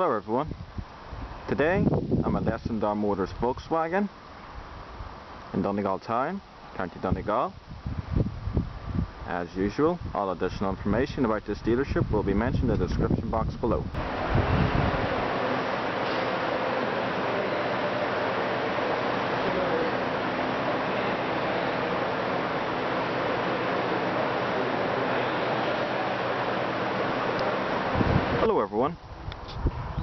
Hello everyone. Today I'm at Lesson Motors Volkswagen in Donegal town, County Donegal. As usual, all additional information about this dealership will be mentioned in the description box below. Hello everyone.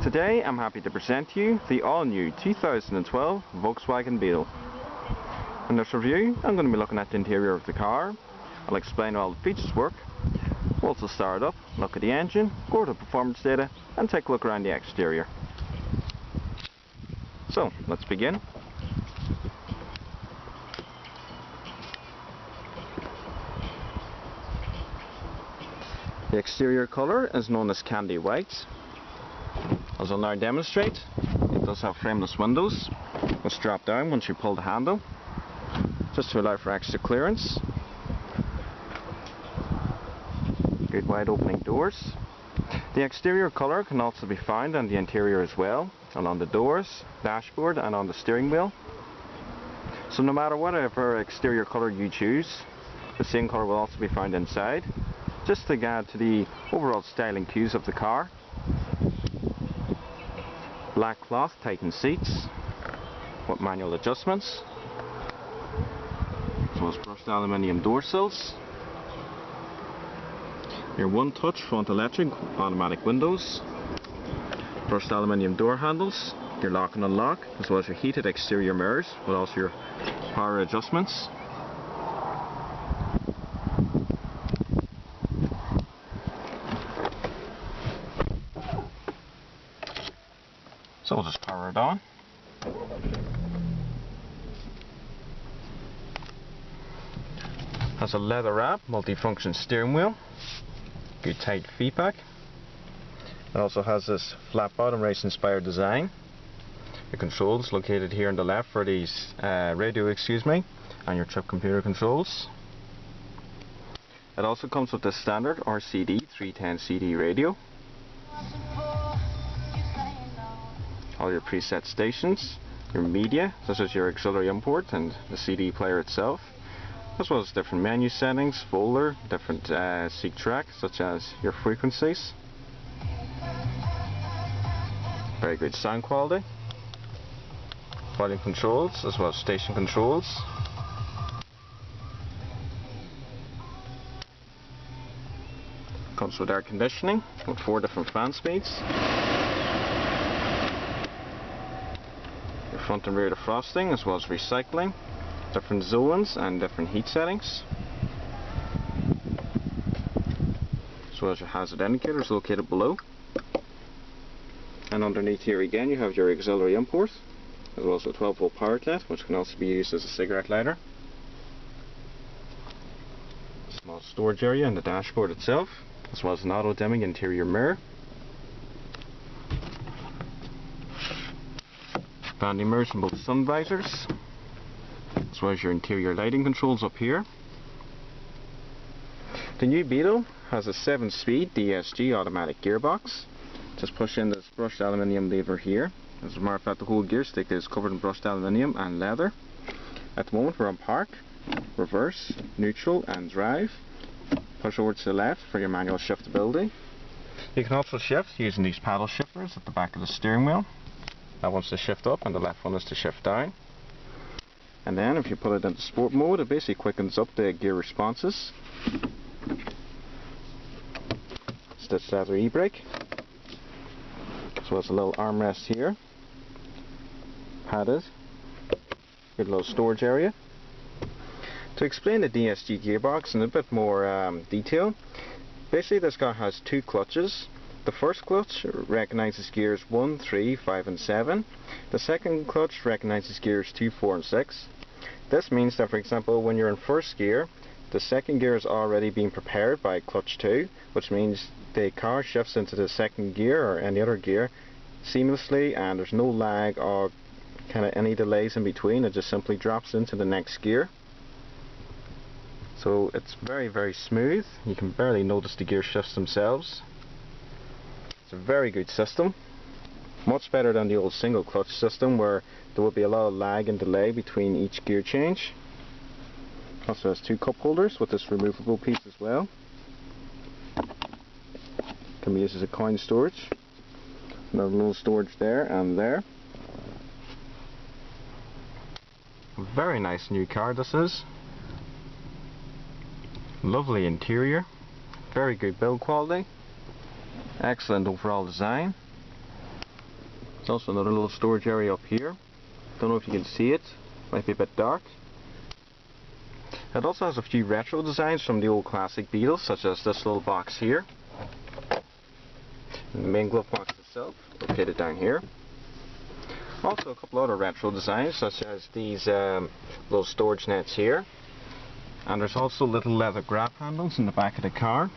Today I'm happy to present to you the all-new 2012 Volkswagen Beetle. In this review I'm going to be looking at the interior of the car. I'll explain how all the features work. We'll also start up, look at the engine, go over the performance data and take a look around the exterior. So let's begin. The exterior colour is known as candy white. As I'll now demonstrate, it does have frameless windows which drop down once you pull the handle, just to allow for extra clearance. Good wide opening doors. The exterior colour can also be found on the interior as well, and on the doors, dashboard and on the steering wheel. So no matter whatever exterior colour you choose, the same colour will also be found inside, just to add to the overall styling cues of the car. Black cloth tightened seats with manual adjustments, as well as brushed aluminium door sills. Your one-touch front electric automatic windows, brushed aluminium door handles, your lock and unlock, as well as your heated exterior mirrors with also your power adjustments. So we'll just power it on. Has a leather wrap, multi-function steering wheel, good tight feedback. It also has this flat bottom race inspired design. The controls located here on the left for these radio, and your trip computer controls. It also comes with the standard RCD 310 CD radio. All your preset stations, your media such as your auxiliary import and the CD player itself, as well as different menu settings, folder, different seek track such as your frequencies. Very good sound quality. Volume controls as well as station controls. Comes with air conditioning with 4 different fan speeds. Front and rear defrosting as well as recycling, different zones and different heat settings, as well as your hazard indicators located below. And underneath here again you have your auxiliary import, as well as a 12-volt power outlet which can also be used as a cigarette lighter. A small storage area in the dashboard itself, as well as an auto dimming interior mirror. Standing mirrors in both sun visors, as well as your interior lighting controls up here. The new Beetle has a 7-speed DSG automatic gearbox. Just push in this brushed aluminium lever here. As a matter of fact, the whole gear stick is covered in brushed aluminium and leather. At the moment we're on park, reverse, neutral and drive. Push over to the left for your manual shiftability. You can also shift using these paddle shifters at the back of the steering wheel. That one's to shift up and the left one is to shift down. And then if you put it into sport mode, it basically quickens up the gear responses. Stitched leather e-brake, as well as a little armrest here. Padded. Good little storage area. To explain the DSG gearbox in a bit more detail, basically this car has 2 clutches. The first clutch recognizes gears 1, 3, 5 and 7. The second clutch recognizes gears 2, 4 and 6. This means that, for example, when you're in first gear, the second gear is already being prepared by clutch 2, which means the car shifts into the second gear or any other gear seamlessly, and there's no lag or kind of any delays in between. It just simply drops into the next gear. So it's very, very smooth. You can barely notice the gear shifts themselves. It's a very good system. Much better than the old single clutch system where there would be a lot of lag and delay between each gear change. Also has 2 cup holders with this removable piece as well. Can be used as a coin storage. Another little storage there and there. Very nice new car this is. Lovely interior. Very good build quality. Excellent overall design. There's also another little storage area up here. Don't know if you can see it. Might be a bit dark. It also has a few retro designs from the old classic Beetles, such as this little box here. And the main glove box itself, located down here. Also a couple other retro designs, such as these little storage nets here. And there's also little leather grab handles in the back of the car.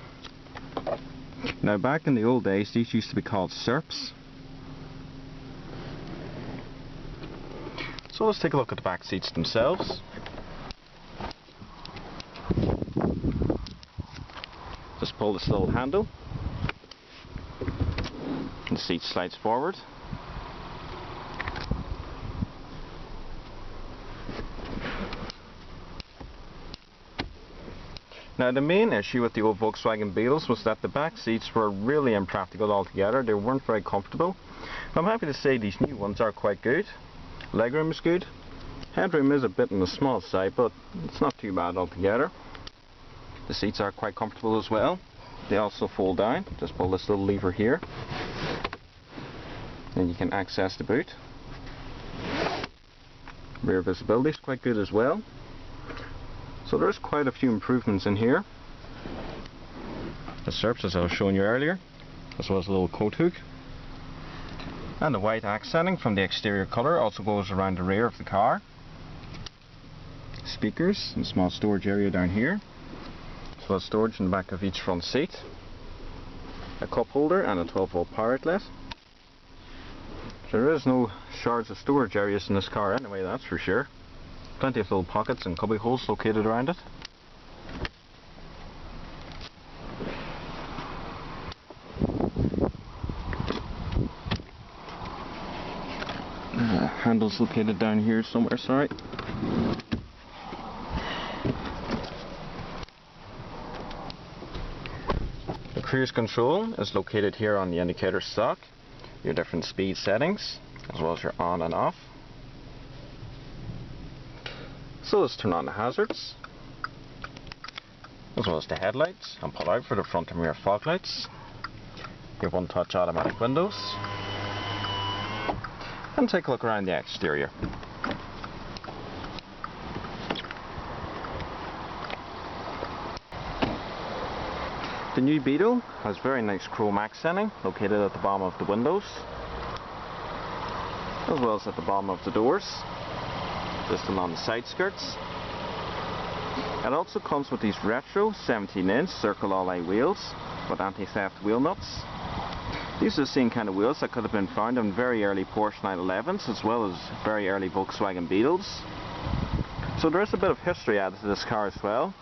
Now back in the old days, these used to be called SERPs. So let's take a look at the back seats themselves. Just pull this little handle. And the seat slides forward. Now the main issue with the old Volkswagen Beetles was that the back seats were really impractical altogether. They weren't very comfortable. I'm happy to say these new ones are quite good. Legroom is good. Headroom is a bit on the small side, but it's not too bad altogether. The seats are quite comfortable as well. They also fold down. Just pull this little lever here. And you can access the boot. Rear visibility is quite good as well. So there's quite a few improvements in here. The SERPs, as I was showing you earlier, as well as a little coat hook. And the white accenting from the exterior colour also goes around the rear of the car. Speakers and small storage area down here, as well as storage in the back of each front seat. A cup holder and a 12-volt power outlet. There is no shards of storage areas in this car anyway, that's for sure. Plenty of little pockets and cubby holes located around it. Handles located down here somewhere, sorry. The cruise control is located here on the indicator stock. Your different speed settings, as well as your on and off. So let's turn on the hazards, as well as the headlights, and pull out for the front and rear fog lights. Your one-touch automatic windows. And take a look around the exterior. The new Beetle has very nice chrome accenting located at the bottom of the windows, as well as at the bottom of the doors, just along the side skirts. It also comes with these retro 17-inch circle alloy wheels with anti-theft wheel nuts. These are the same kind of wheels that could have been found on very early Porsche 911s as well as very early Volkswagen Beetles. So there is a bit of history added to this car as well.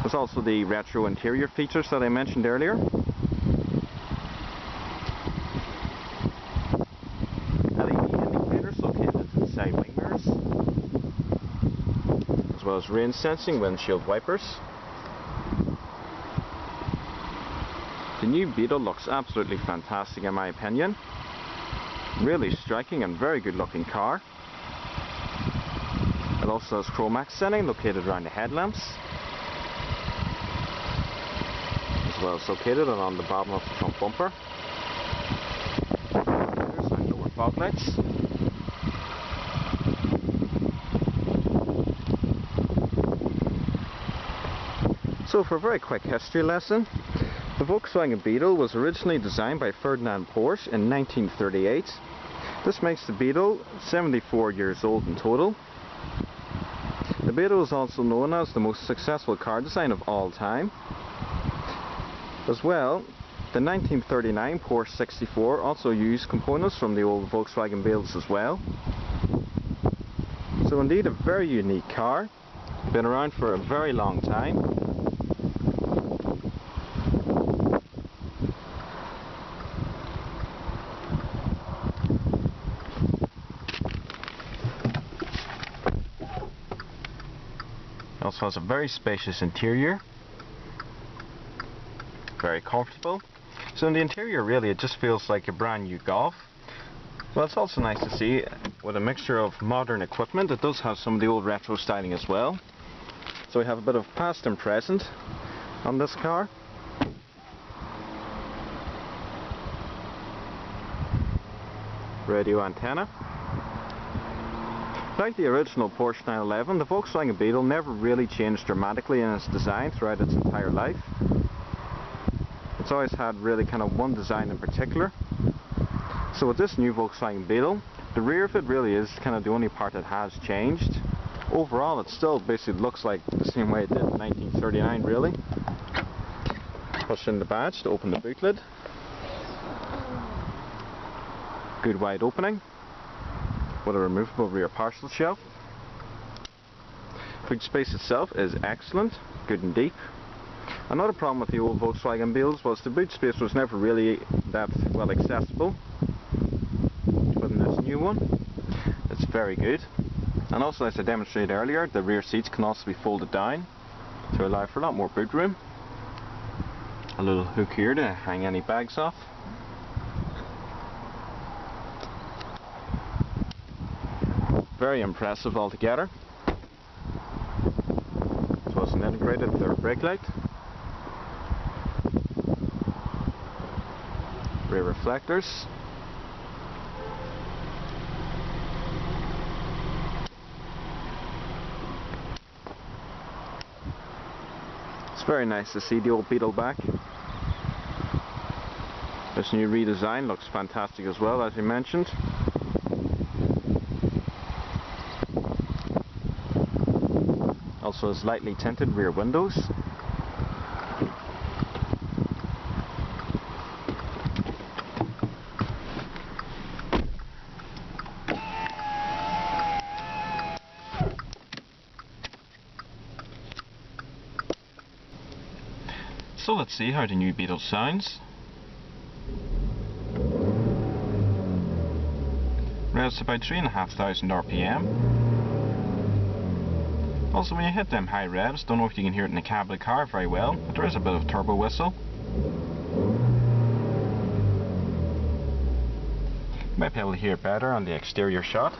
There's also the retro interior features that I mentioned earlier. LED indicators located in the side wing mirrors, as well as rain sensing windshield wipers. The new Beetle looks absolutely fantastic in my opinion. Really striking and very good looking car. It also has chrome accenting located around the headlamps, as well as located on the bottom of the front bumper. And lower fog lights. So for a very quick history lesson, the Volkswagen Beetle was originally designed by Ferdinand Porsche in 1938. This makes the Beetle 74 years old in total. The Beetle is also known as the most successful car design of all time. As well, the 1939 Porsche 64 also used components from the old Volkswagen Beetles as well. So indeed a very unique car, been around for a very long time. Also has a very spacious interior, very comfortable. So in the interior really it just feels like a brand new Golf. Well, it's also nice to see with a mixture of modern equipment. It does have some of the old retro styling as well. So we have a bit of past and present on this car. Radio antenna. Like the original Porsche 911, the Volkswagen Beetle never really changed dramatically in its design throughout its entire life. It's always had really kind of one design in particular. So with this new Volkswagen Beetle, the rear of it really is kind of the only part that has changed. Overall it still basically looks like the same way it did in 1939 really. Push in the badge to open the boot lid. Good wide opening with a removable rear parcel shelf. Boot space itself is excellent, good and deep. Another problem with the old Volkswagen Beetles was the boot space was never really that well accessible. But in this new one, it's very good. And also, as I demonstrated earlier, the rear seats can also be folded down to allow for a lot more boot room. A little hook here to hang any bags off. Very impressive altogether. So it's an integrated third brake light. Rear reflectors. It's very nice to see the old Beetle back. This new redesign looks fantastic as well, as you mentioned. Also has lightly tinted rear windows. So let's see how the new Beetle sounds. Revs about 3,500 RPM. Also, when you hit them high revs, don't know if you can hear it in the cab of the car very well, but there is a bit of turbo whistle. You might be able to hear it better on the exterior shot.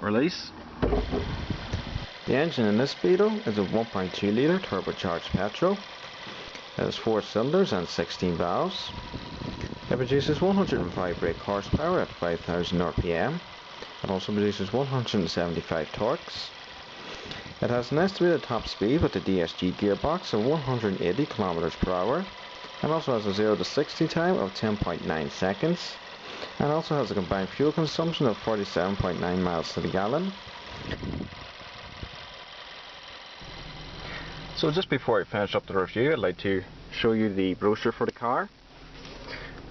Release. The engine in this Beetle is a 1.2 litre turbocharged petrol. It has 4 cylinders and 16 valves. It produces 105 brake horsepower at 5,000 RPM. It also produces 175 torques. It has an estimated top speed with the DSG gearbox of 180 km per hour, and also has a 0 to 60 time of 10.9 seconds. And also has a combined fuel consumption of 47.9 miles to the gallon. So just before I finish up the review, I'd like to show you the brochure for the car.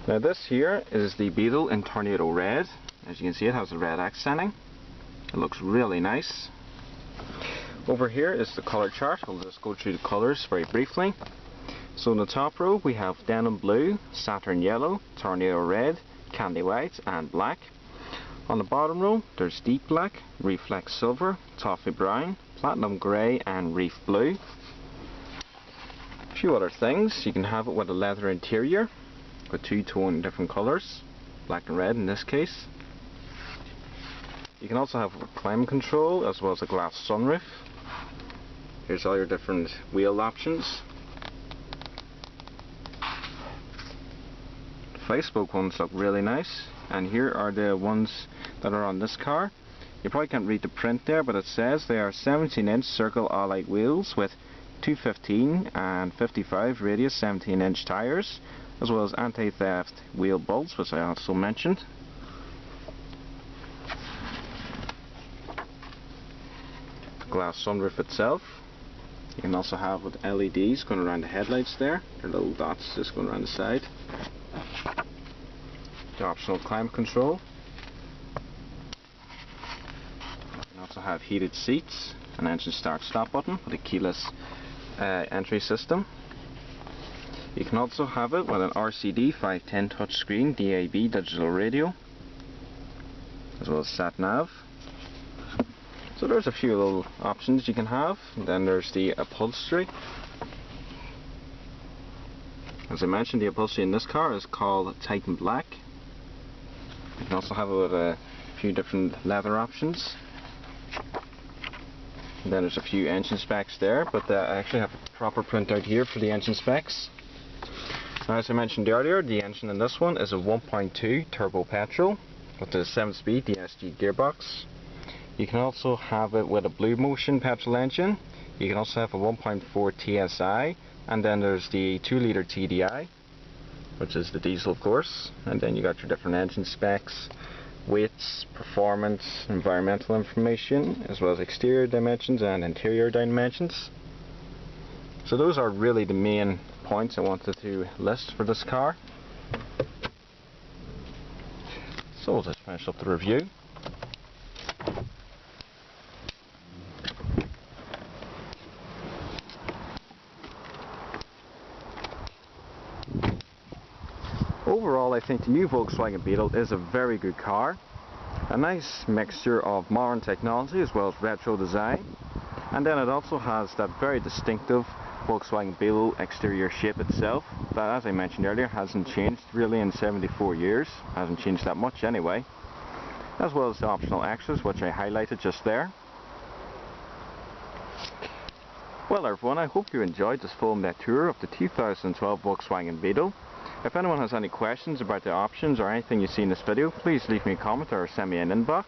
Now this here is the Beetle in Tornado Red. As you can see, it has a red accenting. It looks really nice. Over here is the colour chart. I'll just go through the colours very briefly. So in the top row we have Denim Blue, Saturn Yellow, Tornado Red, Candy White and Black. On the bottom row there's Deep Black, Reflex Silver, Toffee Brown, Platinum Grey and Reef Blue. A few other things. You can have it with a leather interior with two-tone different colours, black and red in this case. You can also have climate control as well as a glass sunroof. Here's all your different wheel options. The 5-spoke ones look really nice, and here are the ones that are on this car. You probably can't read the print there, but it says they are 17-inch circle alloy wheels with 215 and 55 radius 17-inch tyres, as well as anti-theft wheel bolts, which I also mentioned. Glass sunroof itself. You can also have with LEDs going around the headlights there. There are little dots just going around the side. The optional climate control. You can also have heated seats, an engine start stop button with a keyless entry system. You can also have it with an RCD 510 touchscreen DAB digital radio, as well as sat nav. So there's a few little options you can have. And then there's the upholstery. As I mentioned, the upholstery in this car is called Titan Black. You can also have it with a few different leather options. And then there's a few engine specs there, but I actually have a proper printout here for the engine specs. Now, as I mentioned earlier, the engine in this one is a 1.2 turbo petrol with a 7-speed DSG gearbox. You can also have it with a Blue Motion petrol engine. You can also have a 1.4 TSI, and then there's the 2-litre TDI, which is the diesel, of course. And then you got your different engine specs, weights, performance, environmental information, as well as exterior dimensions and interior dimensions. So those are really the main points I wanted to list for this car. So we'll just finish up the review. Overall, I think the new Volkswagen Beetle is a very good car. A nice mixture of modern technology as well as retro design. And then it also has that very distinctive Volkswagen Beetle exterior shape itself that, as I mentioned earlier, hasn't changed really in 74 years. Hasn't changed that much anyway. As well as the optional extras, which I highlighted just there. Well everyone, I hope you enjoyed this full tour of the 2012 Volkswagen Beetle. If anyone has any questions about the options or anything you see in this video, please leave me a comment or send me an inbox.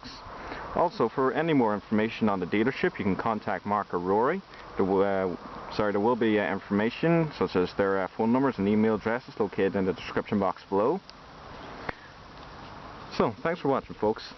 Also, for any more information on the dealership, you can contact Mark or Rory. There will be information such as their phone numbers and email addresses located in the description box below. So, thanks for watching, folks.